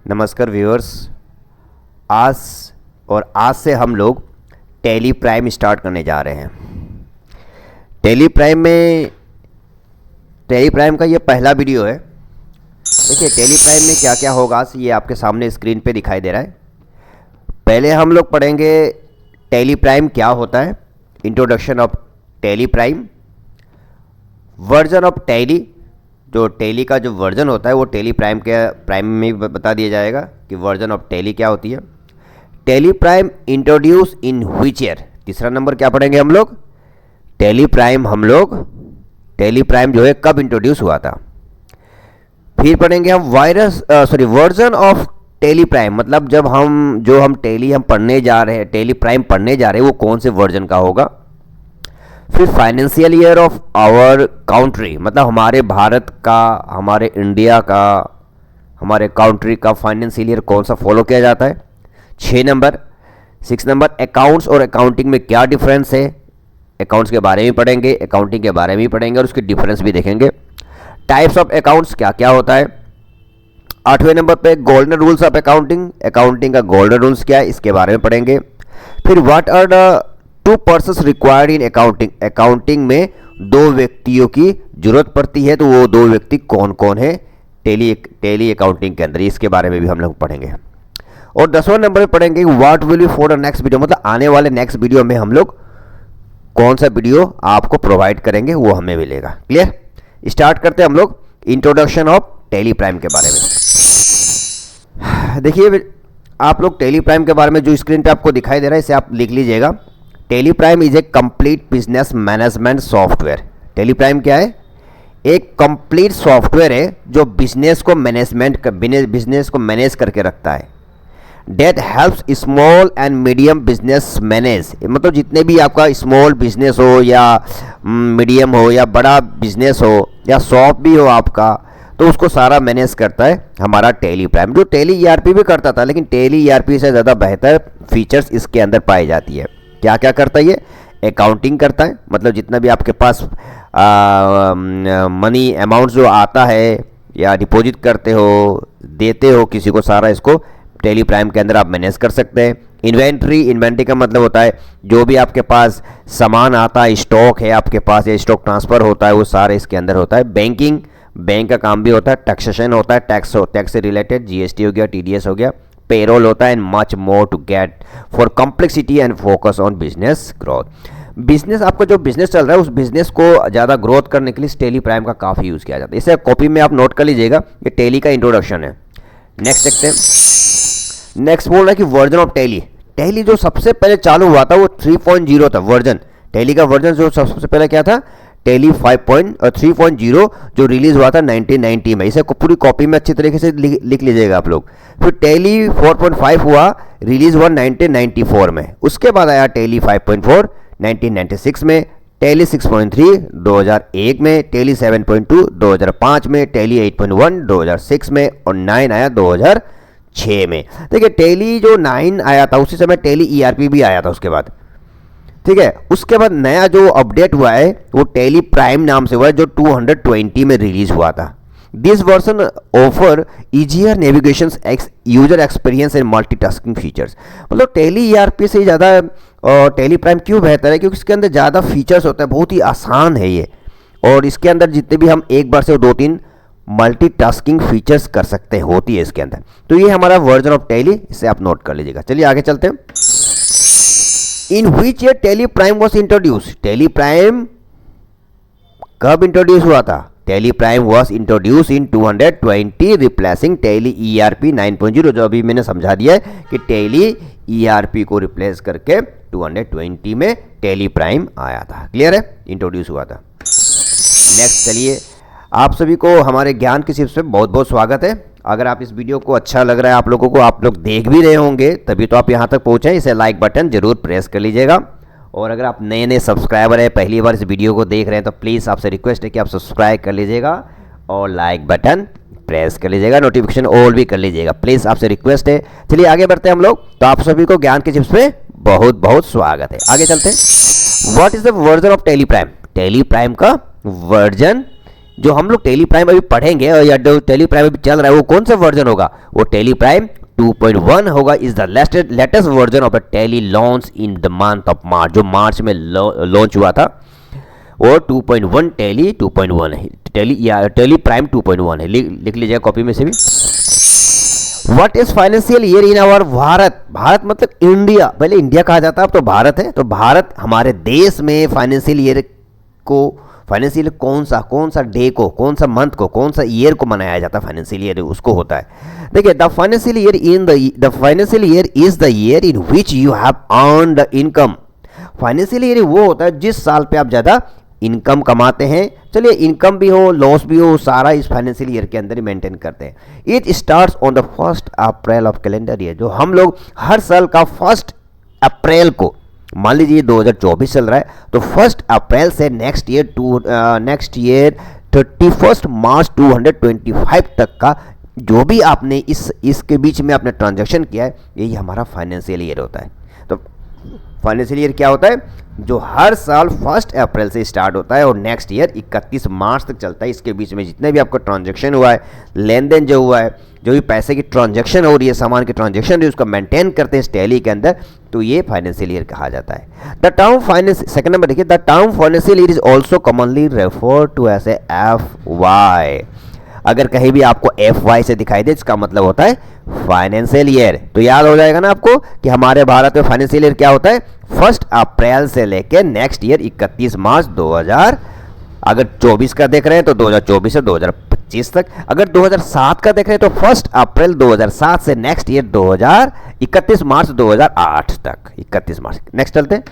नमस्कार व्यूअर्स। आज से हम लोग टैली प्राइम स्टार्ट करने जा रहे हैं। टैली प्राइम का ये पहला वीडियो है। देखिए टैली प्राइम में क्या क्या होगा ये आपके सामने स्क्रीन पे दिखाई दे रहा है। पहले हम लोग पढ़ेंगे टैली प्राइम क्या होता है, introduction of tally prime, version of tally, जो टैली का जो वर्जन होता है वो टैली प्राइम में बता दिया जाएगा कि वर्जन ऑफ टैली क्या होती है। Tally prime introduce in which year. तीसरा नंबर क्या पढ़ेंगे हम लोग, टैली प्राइम जो है कब इंट्रोड्यूस हुआ था। फिर पढ़ेंगे हम वर्जन ऑफ टैली प्राइम, मतलब जो हम टैली पढ़ने जा रहे हैं, टैली प्राइम पढ़ने जा रहे हैं वो कौन से वर्जन का होगा। फिर financial year of our country, मतलब हमारे भारत का, हमारे इंडिया का, हमारे काउंट्री का फाइनेंशियल ईयर कौन सा फॉलो किया जाता है। 6 नंबर अकाउंट्स और अकाउंटिंग में क्या डिफरेंस है, अकाउंट्स के बारे में पढ़ेंगे, अकाउंटिंग के बारे में भी पढ़ेंगे और उसके डिफरेंस भी देखेंगे। टाइप्स ऑफ अकाउंट्स क्या क्या होता है। 8वें नंबर पे गोल्डन रूल्स ऑफ अकाउंटिंग का गोल्डन रूल्स क्या है, इसके बारे में पढ़ेंगे। फिर what are the 2 persons required in accounting में 2 व्यक्तियों की जरूरत पड़ती है, तो वो 2 व्यक्ति कौन कौन है टैली अकाउंटिंग के अंदर, इसके बारे में भी हम लोग पढ़ेंगे। और 10वें नंबर पे पढ़ेंगे what will be for the next video, मतलब आने वाले नेक्स्ट वीडियो में हम लोग कौन सा वीडियो आपको प्रोवाइड करेंगे वो हमें मिलेगा। क्लियर। स्टार्ट करते हैं हम लोग इंट्रोडक्शन ऑफ टैली प्राइम के बारे में। देखिए आप लोग टैली प्राइम के बारे में जो स्क्रीन पे आपको दिखाई दे रहा है इसे आप लिख लीजिएगा। Tally prime is a complete business management software. Tally prime क्या है, एक कंप्लीट सॉफ्टवेयर है जो बिजनेस को मैनेज करके रखता है। That helps small and medium business manage, मतलब जितने भी आपका स्मॉल बिजनेस हो या मीडियम हो या बड़ा बिजनेस हो या शॉप भी हो आपका, तो उसको सारा मैनेज करता है हमारा टैली प्राइम। जो टैली ईआरपी भी करता था, लेकिन टैली ईआरपी से ज़्यादा बेहतर फीचर्स इसके अंदर पाई जाती है। क्या क्या करता है ये, अकाउंटिंग करता है, मतलब जितना भी आपके पास मनी अमाउंट जो आता है या डिपॉजिट करते हो, देते हो किसी को, सारा इसको टैली प्राइम के अंदर आप मैनेज कर सकते हैं। इन्वेंट्री का मतलब होता है जो भी आपके पास सामान आता है, स्टॉक है आपके पास या स्टॉक ट्रांसफ़र होता है, वो सारे इसके अंदर होता है। बैंक का काम भी होता है। टैक्सेशन होता है, टैक्स से रिलेटेड जीएसटी हो गया, टीडीएस हो गया। पेरोल होता है and much more to get for complexity and focus on business growth. Business, आपका जो बिजनेस चल रहा है उस बिजनेस को ज़्यादा ग्रोथ करने के लिए टैली प्राइम का काफ़ी यूज़ किया जाता है। इसे कॉपी में आप नोट कर लीजिएगा, ये टैली का इंट्रोडक्शन है। नेक्स्ट देखते हैं। नेक्स्ट बोल रहा है कि वर्जन ऑफ टैली जो सबसे पहले चालू हुआ था वो 3.0 था वर्जन। टैली का वर्जन जो सबसे पहले क्या था, टैली 3.0 जो रिलीज हुआ था 1990 में। इसे पूरी कॉपी में अच्छी तरीके से लिख लीजिएगा आप लोग। फिर टैली 4.5 हुआ, रिलीज हुआ 1994 में। उसके बाद आया टैली 5.4 1996 में, टैली 6.3 2001 में, टैली 7.2 2005 में, टैली 8.1 2006 में और 9 आया 2006 में। देखिए टैली जो 9 आया था उसी समय टैली ईआरपी भी आया था उसके बाद, ठीक है। उसके बाद नया जो अपडेट हुआ है वो टैली प्राइम नाम से हुआ है, जो 220 में रिलीज हुआ था। This version offer easier navigation, user experience and multitasking features. मतलब टैली ईआरपी से ज़्यादा टैली प्राइम क्यों बेहतर है, क्योंकि इसके अंदर ज़्यादा फीचर्स होते हैं, बहुत ही आसान है ये। और इसके अंदर जितने भी हम एक बार से 2-3 मल्टीटास्किंग फीचर्स कर सकते हैं, होती है इसके अंदर। तो ये हमारा वर्जन ऑफ टैली, इसे आप नोट कर लीजिएगा। चलिए आगे चलते हैं। In which year tally prime was introduce. Tally prime कब इंट्रोड्यूस हुआ था, tally prime was introduce in 220 replacing tally ERP 9.0, जो अभी मैंने समझा दिया है कि टैली ईआरपी को रिप्लेस करके 220 में टैली प्राइम आया था। क्लियर है, इंट्रोड्यूस हुआ था। नेक्स्ट चलिए, आप सभी को हमारे ज्ञान की टिप्स पे बहुत बहुत स्वागत है। अगर आप इस वीडियो को अच्छा लग रहा है आप लोगों को, आप लोग देख भी रहे होंगे तभी तो आप यहाँ तक पहुँचे, इसे लाइक बटन जरूर प्रेस कर लीजिएगा। और अगर आप नए सब्सक्राइबर हैं, पहली बार इस वीडियो को देख रहे हैं, तो प्लीज़ आपसे रिक्वेस्ट है कि आप सब्सक्राइब कर लीजिएगा और लाइक बटन प्रेस कर लीजिएगा, नोटिफिकेशन ऑल भी कर लीजिएगा, प्लीज़ आपसे रिक्वेस्ट है। चलिए आगे बढ़ते हैं हम लोग। तो आप सभी को ज्ञान के टिप्स पे बहुत बहुत स्वागत है। आगे चलते हैं। What is the version of tally Prime. Tally prime का वर्जन जो हम लोग टेली प्राइम अभी पढ़ेंगे और या जो टेली प्राइम अभी चल रहा है वो कौन सा वर्जन होगा, वो टेली प्राइम 2.1 होगा। Is the latest version of the Tally launch in the month of March, जो मार्च में लॉन्च हुआ था वो 2.1 टेली 2.1 है, टेली या टेली प्राइम 2.1 है। लिख लीजिएगा कॉपी में से भी। What is financial year in our Bharat, Bharat मतलब इंडिया, पहले इंडिया कहा जाता है अब तो भारत है, तो भारत हमारे देश में फाइनेंशियल ईयर को, फाइनेंशियल कौन सा डे को, कौन सा मंथ को, कौन सा ईयर को मनाया जाता है, फाइनेंशियल ईयर उसको होता है। देखिए the financial year is the year in which you have earned the income. Financial year वो होता है जिस साल पे आप ज़्यादा इनकम कमाते हैं। चलिए इनकम भी हो लॉस भी हो सारा इस फाइनेंशियल ईयर के अंदर ही मेंटेन करते हैं। It starts on the 1 April of calendar year, जो हम लोग हर साल का 1 अप्रैल को, मान लीजिए 2024 चल रहा है तो 1 अप्रैल से नेक्स्ट ईयर 31 मार्च 2025 तक का जो भी आपने इसके बीच में आपने ट्रांजैक्शन किया है यही हमारा फाइनेंशियल ईयर होता है। तो फाइनेंशियल ईयर क्या होता है, जो हर साल 1 अप्रैल से स्टार्ट होता है और नेक्स्ट ईयर 31 मार्च तक चलता है। इसके बीच में जितने भी आपका ट्रांजैक्शन हुआ है, लेन देन जो हुआ है, जो भी पैसे की ट्रांजैक्शन हो रही है, सामान की ट्रांजैक्शन हो रही है, उसका मेंटेन करते हैं इस टैली के अंदर, तो ये फाइनेंशियल ईयर कहा जाता है। The term finance, second number देखिए, the term financial year is also commonly refer to as a FY। अगर कहीं भी आपको FY से दिखाई दे इसका मतलब होता है फाइनेंशियल ईयर। तो याद हो जाएगा ना आपको कि हमारे भारत में फाइनेंशियल ईयर क्या होता है, 1 अप्रैल से लेकर नेक्स्ट ईयर 31 मार्च 2000, अगर 24 का देख रहे हैं तो 2024 से 2025 तक, अगर 2007 का देख रहे हैं तो 1 अप्रैल 2007 से नेक्स्ट ईयर 31 मार्च 2008 तक, 31 मार्च। नेक्स्ट चलते हैं।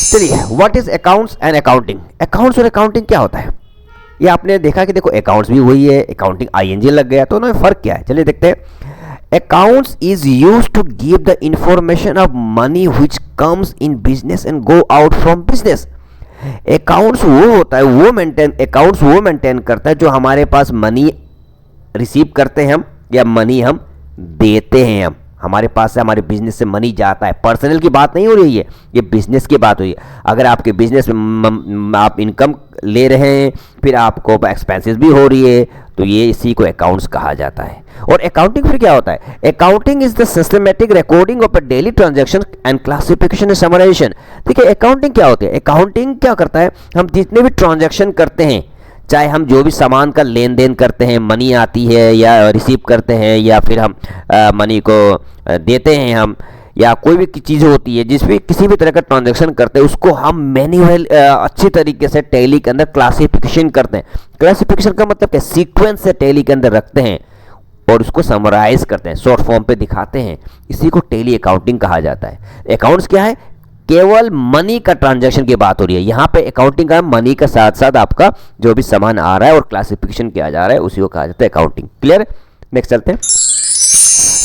चलिए what is accounts and accounting. Accounts और अकाउंटिंग क्या होता है, ये आपने देखा कि देखो अकाउंट्स भी वही है, अकाउंटिंग ING लग गया, तो ना फर्क क्या है, चलिए देखते हैं। Accounts is used to give the information of money which comes in business and go out from business. Accounts वो होता है, अकाउंट्स वो मेंटेन करता है जो हमारे पास मनी रिसीव करते हैं हम या मनी हम देते हैं, हम हमारे पास से हमारे बिजनेस से मनी जाता है। पर्सनल की बात नहीं हो रही है, ये बिजनेस की बात हो रही है। अगर आपके बिजनेस में आप इनकम ले रहे हैं फिर आपको एक्सपेंसेस भी हो रही है, तो ये इसी को अकाउंट्स कहा जाता है। और अकाउंटिंग फिर क्या होता है, accounting is the systematic recording of a daily transaction and classification and summarization. देखिए अकाउंटिंग क्या होती है, अकाउंटिंग क्या करता है, हम जितने भी ट्रांजैक्शन करते हैं, चाहे हम जो भी सामान का लेन देन करते हैं, मनी आती है या रिसीव करते हैं या फिर हम मनी को देते हैं हम, या कोई भी चीज़ होती है जिस भी किसी भी तरह का ट्रांजैक्शन करते हैं, उसको हम मैन्युअल अच्छी तरीके से टैली के अंदर क्लासिफिकेशन करते हैं। क्लासिफिकेशन का मतलब क्या, सीक्वेंस से टैली के अंदर रखते हैं और उसको समराइज करते हैं, शॉर्ट फॉर्म पे दिखाते हैं, इसी को टैली अकाउंटिंग कहा जाता है। अकाउंट्स क्या है, केवल मनी का ट्रांजैक्शन की बात हो रही है, यहाँ पे अकाउंटिंग का मनी का साथ साथ आपका जो भी सामान आ रहा है और क्लासिफिकेशन किया जा रहा है उसी को कहा जाता है अकाउंटिंग। क्लियर, नेक्स्ट चलते हैं।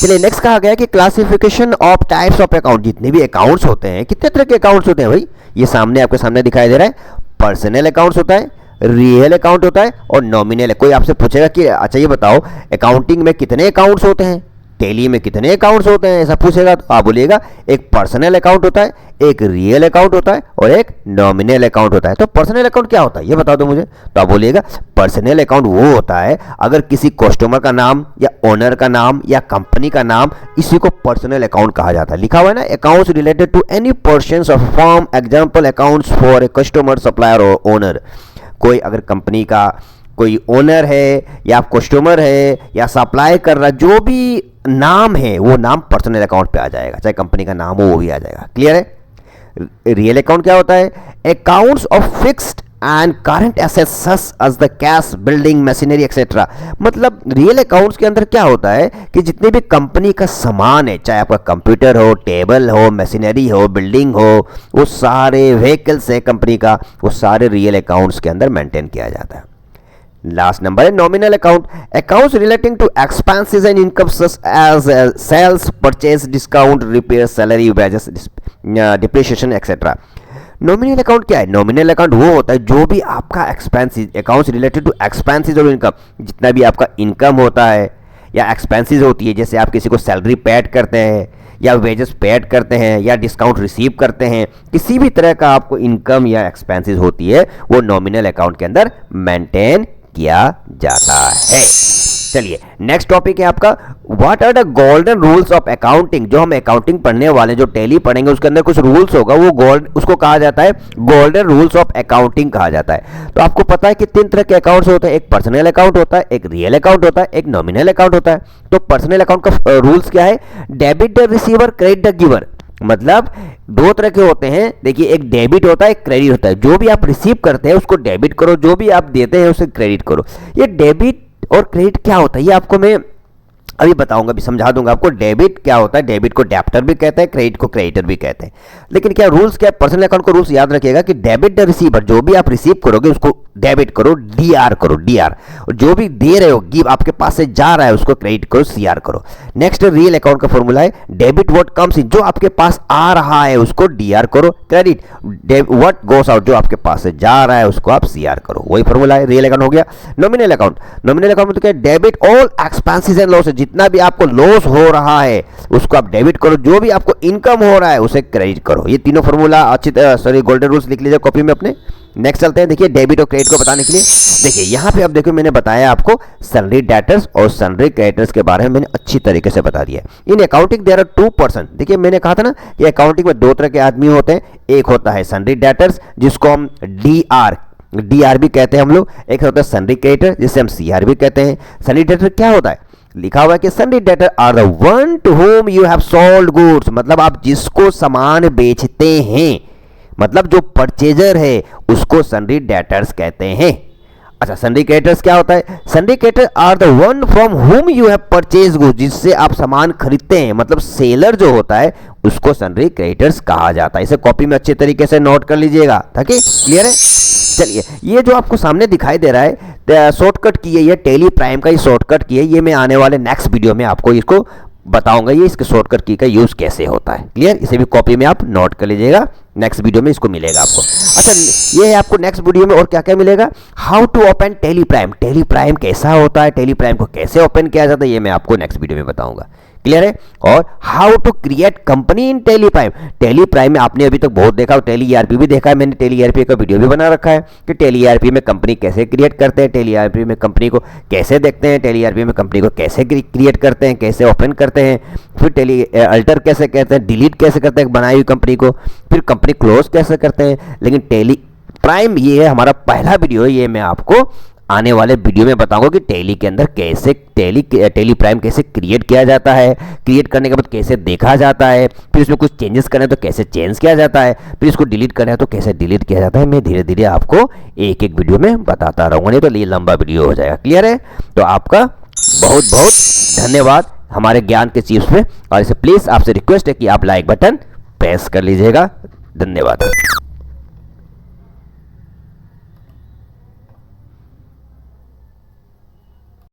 चलिए नेक्स्ट कहा गया कि classification of types of account. जितने भी अकाउंट्स होते हैं, कितने तरह के अकाउंट्स होते हैं भाई, ये सामने आपके सामने दिखाई दे रहा है। पर्सनल अकाउंट्स होता है, रियल अकाउंट होता है और नॉमिनल। कोई आपसे पूछेगा कि अच्छा ये बताओ अकाउंटिंग में कितने अकाउंट्स होते हैं, टैली में कितने अकाउंट्स होते हैं, ऐसा पूछेगा तो आप बोलिएगा एक पर्सनल अकाउंट होता है, एक रियल अकाउंट होता है और एक नॉमिनल अकाउंट होता है। तो पर्सनल अकाउंट क्या होता है ये बता दो मुझे, तो आप बोलिएगा पर्सनल अकाउंट वो होता है अगर किसी कस्टमर का नाम या ओनर का नाम या कंपनी का नाम, इसी को पर्सनल अकाउंट कहा जाता है। लिखा हुआ है ना, accounts related to any persons of firm, example accounts for a customer, supplier और ओनर। कोई अगर कंपनी का कोई ओनर है या कस्टमर है या सप्लाई कर रहा, जो भी नाम है वो नाम पर्सनल अकाउंट पे आ जाएगा, चाहे कंपनी का नाम हो वो भी आ जाएगा। क्लियर है। रियल अकाउंट क्या होता है, accounts of fixed and current assets such as the cash, building, machinery etcetera. मतलब रियल अकाउंट्स के अंदर क्या होता है कि जितने भी कंपनी का सामान है, चाहे आपका कंप्यूटर हो, टेबल हो, मशीनरी हो, बिल्डिंग हो, वो सारे व्हीकल्स है कंपनी का, वो सारे रियल अकाउंट्स के अंदर मेंटेन किया जाता है। लास्ट नंबर है nominal account, accounts relating to expenses and income such as sales, purchase, discount, repair, salary, wages, depreciation etcetera. Nominal account क्या है, नॉमिनल अकाउंट वो होता है जो भी आपका expenses, accounts related to expenses और इनकम, जितना भी आपका इनकम होता है या एक्सपेंसेस होती है, जैसे आप किसी को सैलरी पेड करते हैं या वेजेस पेड करते हैं या डिस्काउंट रिसीव करते हैं, किसी भी तरह का आपको इनकम या एक्सपेंसेस होती है वो नॉमिनल अकाउंट के अंदर मेंटेन किया जाता है। चलिए नेक्स्ट टॉपिक है आपका what are the golden rules of accounting. जो हम अकाउंटिंग पढ़ने वाले जो टैली पढ़ेंगे उसके अंदर कुछ रूल्स होगा, वो उसको कहा जाता है गोल्डन रूल्स ऑफ अकाउंटिंग कहा जाता है। तो आपको पता है कि 3 तरह के अकाउंट्स होते हैं, एक पर्सनल अकाउंट होता है, एक रियल अकाउंट होता है, एक नॉमिनल अकाउंट होता है। तो पर्सनल अकाउंट का रूल्स क्या है, debit the receiver credit the giver. मतलब 2 तरह के होते हैं, देखिए एक डेबिट होता है, एक क्रेडिट होता है। जो भी आप रिसीव करते हैं उसको डेबिट करो, जो भी आप देते हैं उसे क्रेडिट करो। ये डेबिट और क्रेडिट क्या होता है ये आपको मैं अभी बताऊंगा, अभी समझा दूंगा आपको। डेबिट क्या होता है, डेबिट को डेप्टर भी कहते हैं, क्रेडिट को क्रेडिटर भी कहते हैं। लेकिन क्या रूल्स क्या है, पर्सनल अकाउंट को रूल्स याद रखिएगा कि डेबिट द रिसीवर, जो भी आप रिसीव करोगे उसको डेबिट करो, डीआर करो, डीआर। और जो भी दे रहे हो गिव आपके पास से जा रहा है उसको क्रेडिट करो, सीआर करो। नेक्स्ट रियल अकाउंट का फॉर्मूला है डेबिट व्हाट कम्स इन, जो आपके पास आ रहा है उसको डीआर करो, क्रेडिट व्हाट गोस आउट, जो आपके पास से जा रहा है उसको आप सीआर करो। वही फॉर्मूला है, रियल अकाउंट हो गया। नॉमिनल अकाउंट, नॉमिनल अकाउंट में तो क्या debit all expenses and losses, जितना भी आपको लॉस हो रहा है उसको आप डेबिट करो, जो भी आपको इनकम हो रहा है उसे क्रेडिट करो। ये तीनों फॉर्मूला अच्छी तरह गोल्डन रूल्स लिख लीजिए कॉपी में अपने। नेक्स्ट चलते हैं, देखिए डेबिट और क्रेडिट को बताने के लिए। देखिए यहाँ पे अब देखो मैंने बताया आपको सनरी डेटर्स और सनरी क्रेडिटर्स के बारे में मैंने अच्छी तरीके से बता दिया। In accounting there are 2 person. देखिए मैंने कहा था ना कि अकाउंटिंग में 2 तरह के आदमी होते हैं, एक होता है सनरी डेटर्स जिसको हम डीआर भी कहते हैं हम लोग, एक होता है सनरी क्रेडिटर जिसे हम सीआर भी कहते हैं। सनरी डेटर क्या होता है, लिखा हुआ है कि sundry debtor are the one to whom you have sold goods, मतलब आप जिसको सामान बेचते हैं, मतलब जो परचेजर है उसको सनरी डेटर्स कहते हैं। अच्छा सनरी क्रेडिटर्स क्या होता है, sundry creditor are the one from whom you have purchase goods, जिससे आप सामान खरीदते हैं, मतलब सेलर जो होता है उसको सनरी क्रेडिटर्स कहा जाता है। इसे कॉपी में अच्छे तरीके से नोट कर लीजिएगा ताकि क्लियर है। चलिए ये जो आपको सामने दिखाई दे रहा है शॉर्टकट की है, ये टैली प्राइम का ही शॉर्टकट की है, ये मैं आने वाले नेक्स्ट वीडियो में आपको इसको बताऊंगा ये इसके शॉर्टकट की का यूज कैसे होता है। क्लियर, इसे भी कॉपी में आप नोट कर लीजिएगा, नेक्स्ट वीडियो में इसको मिलेगा आपको। अच्छा ये है आपको नेक्स्ट वीडियो में और क्या क्या मिलेगा, how to open Tally Prime, Tally Prime कैसा होता है, टैली प्राइम को कैसे ओपन किया जाता है, ये मैं आपको नेक्स्ट वीडियो में बताऊंगा। क्लियर है। और how to create company in Tally Prime, Tally Prime में आपने अभी तक बहुत देखा, टैली ईआरपी भी देखा है मैंने, टैली ईआरपी का वीडियो भी बना रखा है कि टैली ईआरपी में कंपनी कैसे क्रिएट करते हैं, टैली ईआरपी में कंपनी को कैसे देखते हैं, टैली ईआरपी में कंपनी को कैसे क्रिएट करते हैं, कैसे ओपन करते हैं, फिर टैली अल्टर कैसे कहते हैं, डिलीट कैसे करते हैं बनाई हुई कंपनी को, फिर कंपनी क्लोज कैसे करते हैं। लेकिन टैली प्राइम ये है हमारा पहला वीडियो है, ये मैं आपको आने वाले वीडियो में बताऊंगा कि टैली के अंदर कैसे टैली प्राइम कैसे क्रिएट किया जाता है, क्रिएट करने के बाद कैसे देखा जाता है, फिर इसमें कुछ चेंजेस करना है तो कैसे चेंज किया जाता है, फिर इसको डिलीट करना है तो कैसे डिलीट किया जाता है। मैं धीरे धीरे आपको एक एक वीडियो में बताता रहूँगा, नहीं तो ये लंबा वीडियो हो जाएगा। क्लियर है। तो आपका बहुत बहुत धन्यवाद हमारे ज्ञान के चिप्स में, और इसे प्लीज़ आपसे रिक्वेस्ट है कि आप लाइक बटन प्रेस कर लीजिएगा। धन्यवाद।